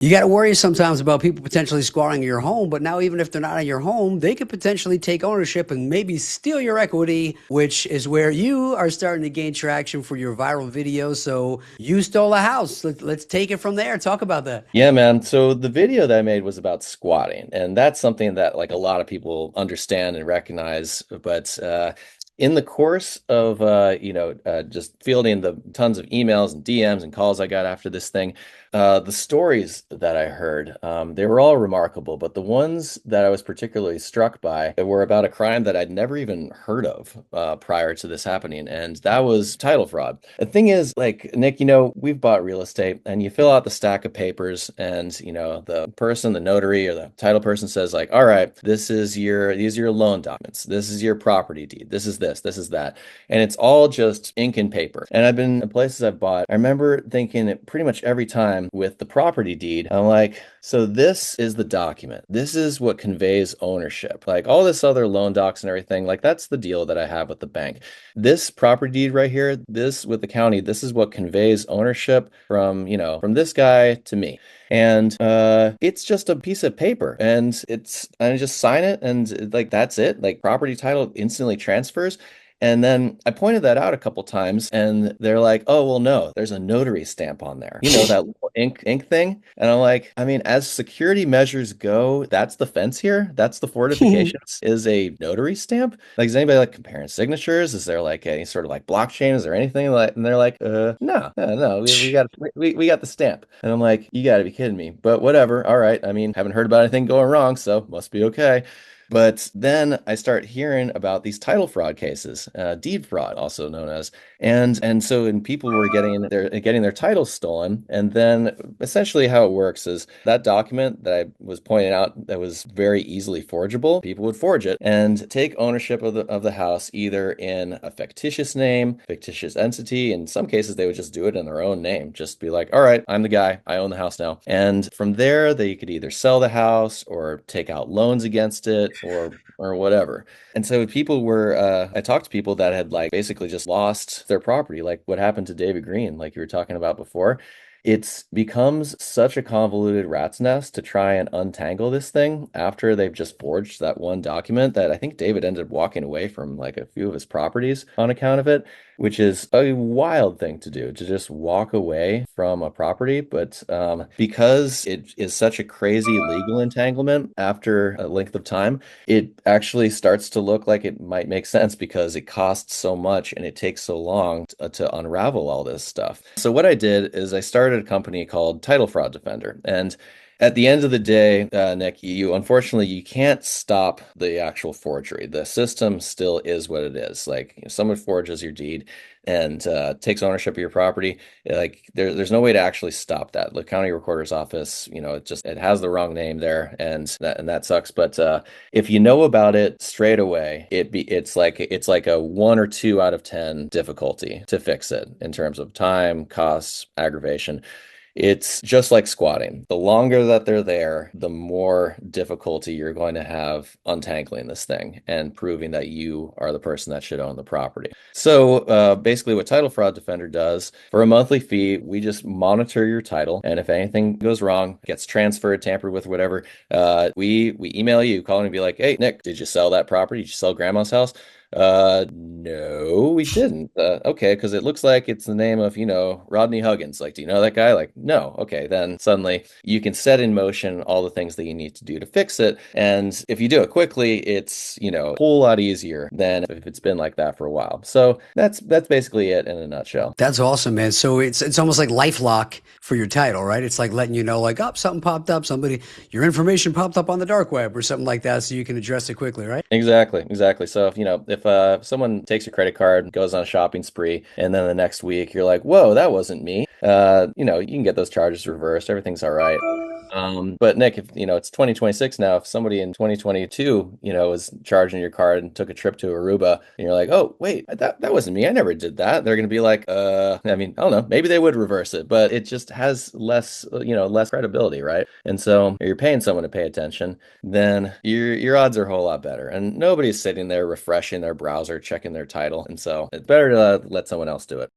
You got to worry sometimes about people potentially squatting your home, but now even if they're not in your home, they could potentially take ownership and maybe steal your equity, which is where you are starting to gain traction for your viral videos. So you stole a house. Let's take it from there. Talk about that. Yeah, man. So the video that I made was about squatting, and that's something that like a lot of people understand and recognize. But in the course of just fielding the tons of emails and DMs and calls I got after this thing, the stories that I heard, they were all remarkable. But the ones that I was particularly struck by were about a crime that I'd never even heard of prior to this happening, and that was title fraud. The thing is, like, Nick, we've bought real estate and you fill out the stack of papers and, the person, the notary or the title person says like, all right, these are your loan documents. This is your property deed. This is that. And it's all just ink and paper. And I've been in places I've bought. I remember thinking it pretty much every time with the property deed, I'm like, so this is the document. This is what conveys ownership. Like all this other loan docs and everything, like that's the deal that I have with the bank. This property deed right here, this with the county, this is what conveys ownership from, from this guy to me. And it's just a piece of paper and I just sign it and like that's it. Like property title instantly transfers. And then I pointed that out a couple times and they're like, oh, well, no, there's a notary stamp on there. That little ink thing. And I'm like, I mean, as security measures go, that's the fence here. That's the fortifications is a notary stamp. Like, is anybody like comparing signatures? Is there like any sort of like blockchain? Is there anything like, and they're like, no, we got the stamp. And I'm like, you got to be kidding me. But whatever. All right. I mean, haven't heard about anything going wrong, so must be okay. But then I start hearing about these title fraud cases, deed fraud, also known as, and people were getting their titles stolen, and then essentially how it works is that document that I was pointing out that was very easily forgeable, people would forge it and take ownership of the house either in a fictitious name, fictitious entity. In some cases, they would just do it in their own name, just be like, all right, I'm the guy, I own the house now, and from there they could either sell the house or take out loans against it or whatever. And so I talked to people that had like basically just lost their property, like what happened to David Green, like you were talking about before. It's becomes such a convoluted rat's nest to try and untangle this thing after they've just forged that one document that I think David ended up walking away from like a few of his properties on account of it, which is a wild thing to do, to just walk away from a property. But because it is such a crazy legal entanglement after a length of time, it actually starts to look like it might make sense because it costs so much and it takes so long to unravel all this stuff. So what I did is I started a company called Title Fraud Defender. And at the end of the day, Nick, you unfortunately you can't stop the actual forgery. The system still is what it is. Like someone forges your deed and takes ownership of your property, like there's no way to actually stop that. The county recorder's office, it has the wrong name there, and that sucks. But if you know about it straight away, it's like a 1 or 2 out of 10 difficulty to fix it in terms of time, costs, aggravation. It's just like squatting. The longer that they're there, the more difficulty you're going to have untangling this thing and proving that you are the person that should own the property. So basically, what Title Fraud Defender does for a monthly fee, we just monitor your title, and if anything goes wrong, gets transferred, tampered with, whatever, we email you, call and be like, "Hey, Nick, did you sell that property? Did you sell Grandma's house?" No, we didn't. Okay, because it looks like it's the name of, Rodney Huggins. Like, do you know that guy? Like, no. Okay, then suddenly you can set in motion all the things that you need to do to fix it. And if you do it quickly, it's, a whole lot easier than if it's been like that for a while. So that's basically it in a nutshell. That's awesome, man. So it's almost like LifeLock for your title, right? It's like letting you know, like, oh, something popped up, your information popped up on the dark web or something like that, so you can address it quickly, right? Exactly, exactly. So if someone takes your credit card, goes on a shopping spree, and then the next week you're like, "Whoa, that wasn't me," you can get those charges reversed. Everything's all right. But Nick, if it's 2026 now, if somebody in 2022, was charging your card and took a trip to Aruba, and you're like, "Oh, wait, that wasn't me. I never did that." They're gonna be like, I mean, I don't know. Maybe they would reverse it, but it just has less, less credibility, right? And so if you're paying someone to pay attention, then your odds are a whole lot better. And nobody's sitting there refreshing their browser, checking their title. And so it's better to let someone else do it.